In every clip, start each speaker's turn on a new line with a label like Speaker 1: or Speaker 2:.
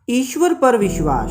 Speaker 1: ईश्वर पर विश्वास।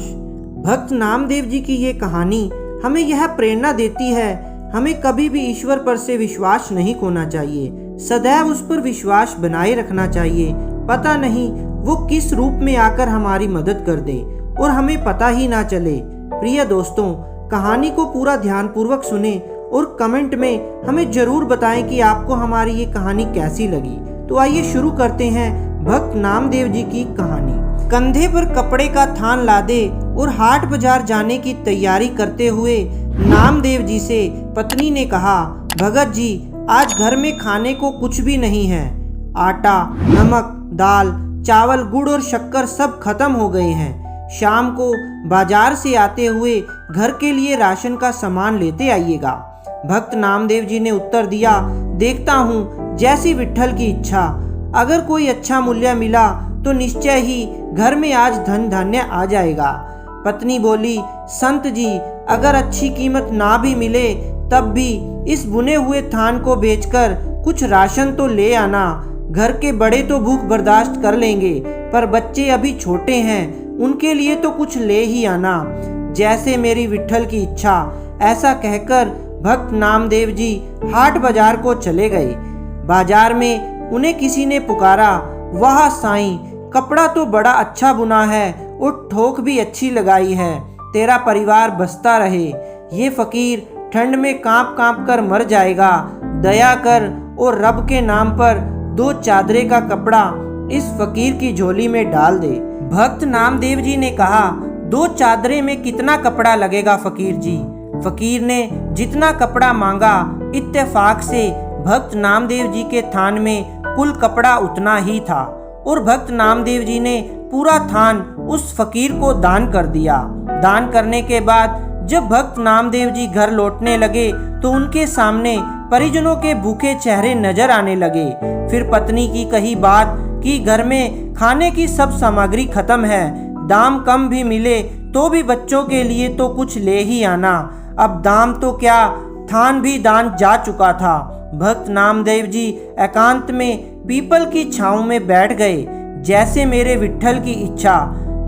Speaker 1: भक्त नामदेव जी की ये कहानी हमें यह प्रेरणा देती है, हमें कभी भी ईश्वर पर से विश्वास नहीं खोना चाहिए, सदैव उस पर विश्वास बनाए रखना चाहिए। पता नहीं वो किस रूप में आकर हमारी मदद कर दे और हमें पता ही ना चले। प्रिय दोस्तों, कहानी को पूरा ध्यानपूर्वक सुने और कमेंट में हमें जरूर बताएं कि आपको हमारी ये कहानी कैसी लगी। तो आइए शुरू करते हैं भक्त नामदेव जी की कहानी। कंधे पर कपड़े का थान लादे और हाट बाजार जाने की तैयारी करते हुए नामदेव जी से पत्नी ने कहा, भगत जी, आज घर में खाने को कुछ भी नहीं है। आटा, नमक, दाल, चावल, गुड़ और शक्कर सब खत्म हो गए हैं। शाम को बाजार से आते हुए घर के लिए राशन का सामान लेते आइएगा। भक्त नामदेव जी ने उत्तर दिया, देखता हूँ, जैसी विट्ठल की इच्छा। अगर कोई अच्छा मूल्य मिला तो निश्चय ही घर में आज धन धान्य आ जाएगा। पत्नी बोली, संत जी, अगर अच्छी कीमत ना भी मिले तब भी इस बुने हुए थान को बेचकर कुछ राशन तो ले आना। घर के बड़े तो भूख बर्दाश्त कर लेंगे, पर बच्चे अभी छोटे हैं, उनके लिए तो कुछ ले ही आना। जैसे मेरी विट्ठल की इच्छा। ऐसा कहकर भक्त नामदेव जी हाट बाजार को चले गए। बाजार में उन्हें किसी ने पुकारा, वाह साईं, कपड़ा तो बड़ा अच्छा बुना है और ठोक भी अच्छी लगाई है, तेरा परिवार बसता रहे। ये फकीर ठंड में कांप कांप कर मर जाएगा, दया कर और रब के नाम पर 2 चादरे का कपड़ा इस फकीर की झोली में डाल दे। भक्त नामदेव जी ने कहा, 2 चादरे में कितना कपड़ा लगेगा फकीर जी? फकीर ने जितना कपड़ा मांगा, इत्तेफाक से भक्त नामदेव जी के थान में कुल कपड़ा उतना ही था और भक्त नामदेव जी ने पूरा थान उस फकीर को दान कर दिया। दान करने के बाद जब भक्त नामदेव जी घर लौटने लगे तो उनके सामने परिजनों के भूखे चेहरे नजर आने लगे। फिर पत्नी की कही बात कि घर में खाने की सब सामग्री खत्म है, दाम कम भी मिले तो भी बच्चों के लिए तो कुछ ले ही आना। अब दाम तो क्या, थान भी दान जा चुका था। भक्त नामदेव जी एकांत में पीपल की छांव में बैठ गए, जैसे मेरे विट्ठल की इच्छा।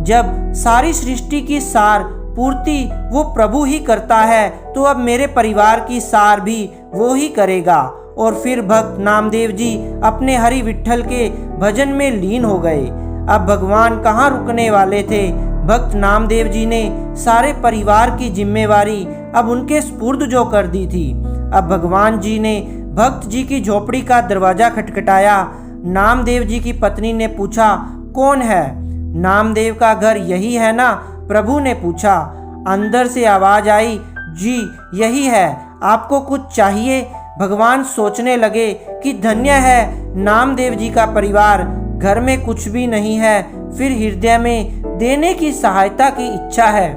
Speaker 1: जब सारी सृष्टि की सार पूर्ति वो प्रभु ही करता है, तो अब मेरे परिवार की सार भी वो ही करेगा। और फिर भक्त नामदेव जी अपने हरि विट्ठल के भजन में लीन हो गए। अब भगवान कहाँ रुकने वाले थे। भक्त नामदेव जी ने सारे परिवार की जिम्मेवारी अब उनके स्पुर्द जो कर दी थी। अब भगवान जी ने भक्त जी की झोपड़ी का दरवाजा खटखटाया। नामदेव जी की पत्नी ने पूछा, कौन है? नामदेव का घर यही है ना? प्रभु ने पूछा। अंदर से आवाज आई, जी यही है, आपको कुछ चाहिए? भगवान सोचने लगे कि धन्य है नामदेव जी का परिवार, घर में कुछ भी नहीं है, फिर हृदय में देने की सहायता की इच्छा है।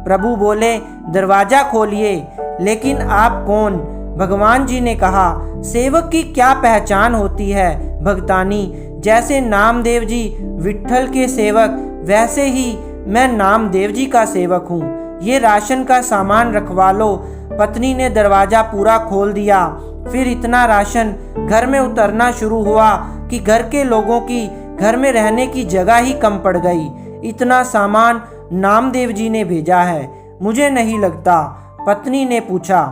Speaker 1: प्रभु बोले, दरवाजा खोलिए। लेकिन आप कौन? भगवान जी ने कहा, सेवक की क्या पहचान होती है भगतानी? जैसे नामदेव जी विट्ठल के सेवक, वैसे ही मैं नामदेव जी का सेवक हूँ। ये राशन का सामान रखवा लो। पत्नी ने दरवाजा पूरा खोल दिया। फिर इतना राशन घर में उतरना शुरू हुआ कि घर के लोगों की घर में रहने की जगह ही कम पड़ गई। इतना सामान नामदेव जी ने भेजा है, मुझे नहीं लगता। पत्नी ने पूछा।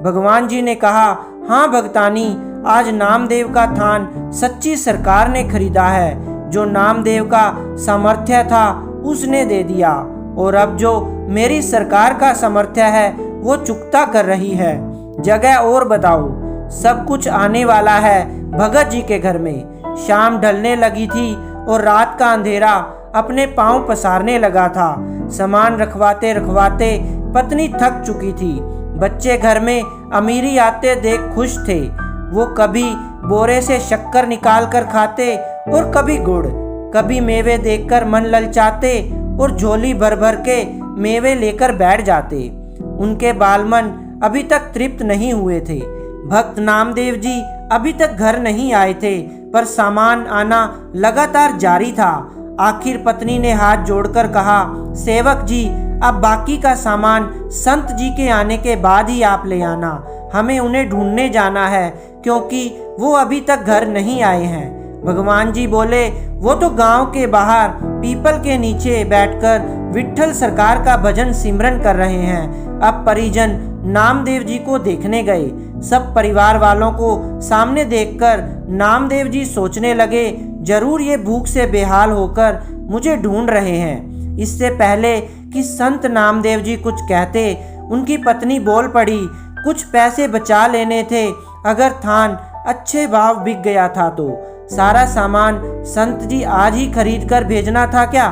Speaker 1: भगवान जी ने कहा, हाँ भगतानी, आज नामदेव का थान सच्ची सरकार ने खरीदा है। जो नामदेव का सामर्थ्य था उसने दे दिया, और अब जो मेरी सरकार का सामर्थ्य है वो चुकता कर रही है। जगह और बताओ। सब कुछ आने वाला है भगत जी के घर में। शाम ढलने लगी थी और रात का अंधेरा अपने पांव पसारने लगा था। सामान रखवाते रखवाते पत्नी थक चुकी थी। बच्चे घर में अमीरी आते देख खुश थे। वो कभी बोरे से शक्कर निकाल कर खाते और कभी गुड़, कभी मेवे देखकर मन ललचाते और झोली भर भर के मेवे लेकर बैठ जाते। उनके बालमन अभी तक तृप्त नहीं हुए थे। भक्त नामदेव जी अभी तक घर नहीं आए थे, पर सामान आना लगातार जारी था। आखिर पत्नी ने हाथ जोड़कर कहा, सेवक जी, अब बाकी का सामान संत जी के आने के बाद ही आप ले आना। हमें उन्हें ढूंढने जाना है, क्योंकि वो अभी तक घर नहीं आए हैं। भगवान जी बोले, वो तो गांव के बाहर पीपल के नीचे बैठकर विट्ठल सरकार का भजन सिमरन कर रहे हैं। अब परिजन नामदेव जी को देखने गए। सब परिवार वालों को सामने देखकर नामदेव जी सोचने लगे, जरूर ये भूख से बेहाल होकर मुझे ढूंढ रहे हैं। इससे पहले कि संत नामदेव जी कुछ कहते, उनकी पत्नी बोल पड़ी, कुछ पैसे बचा लेने थे, अगर थान अच्छे भाव बिक गया था तो सारा सामान संत जी आज ही खरीद कर भेजना था क्या?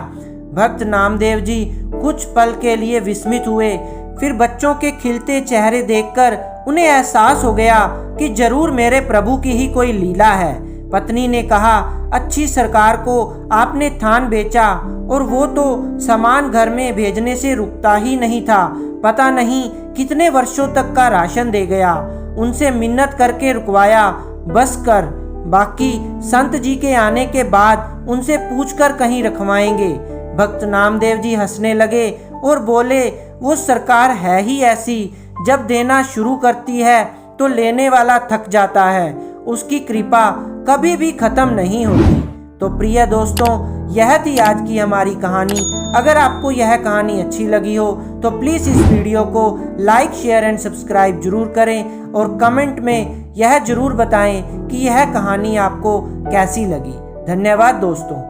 Speaker 1: भक्त नामदेव जी कुछ पल के लिए विस्मित हुए, फिर बच्चों के खिलते चेहरे देखकर उन्हें एहसास हो गया कि जरूर मेरे प्रभु की ही कोई लीला है। पत्नी ने कहा, अच्छी सरकार को आपने थान बेचा और वो तो सामान घर में भेजने से रुकता ही नहीं था, पता नहीं कितने वर्षों तक का राशन दे गया। उनसे मिन्नत करके रुकवाया, बस कर, बाकी संत जी के आने के बाद उनसे पूछकर कहीं रखवाएंगे। भक्त नामदेव जी हंसने लगे और बोले, वो सरकार है ही ऐसी, जब देना शुरू करती है तो लेने वाला थक जाता है, उसकी कृपा कभी भी खत्म नहीं होती। तो प्रिय दोस्तों, यह थी आज की हमारी कहानी। अगर आपको यह कहानी अच्छी लगी हो तो प्लीज़ इस वीडियो को लाइक, शेयर एंड सब्सक्राइब जरूर करें और कमेंट में यह जरूर बताएं कि यह कहानी आपको कैसी लगी। धन्यवाद दोस्तों।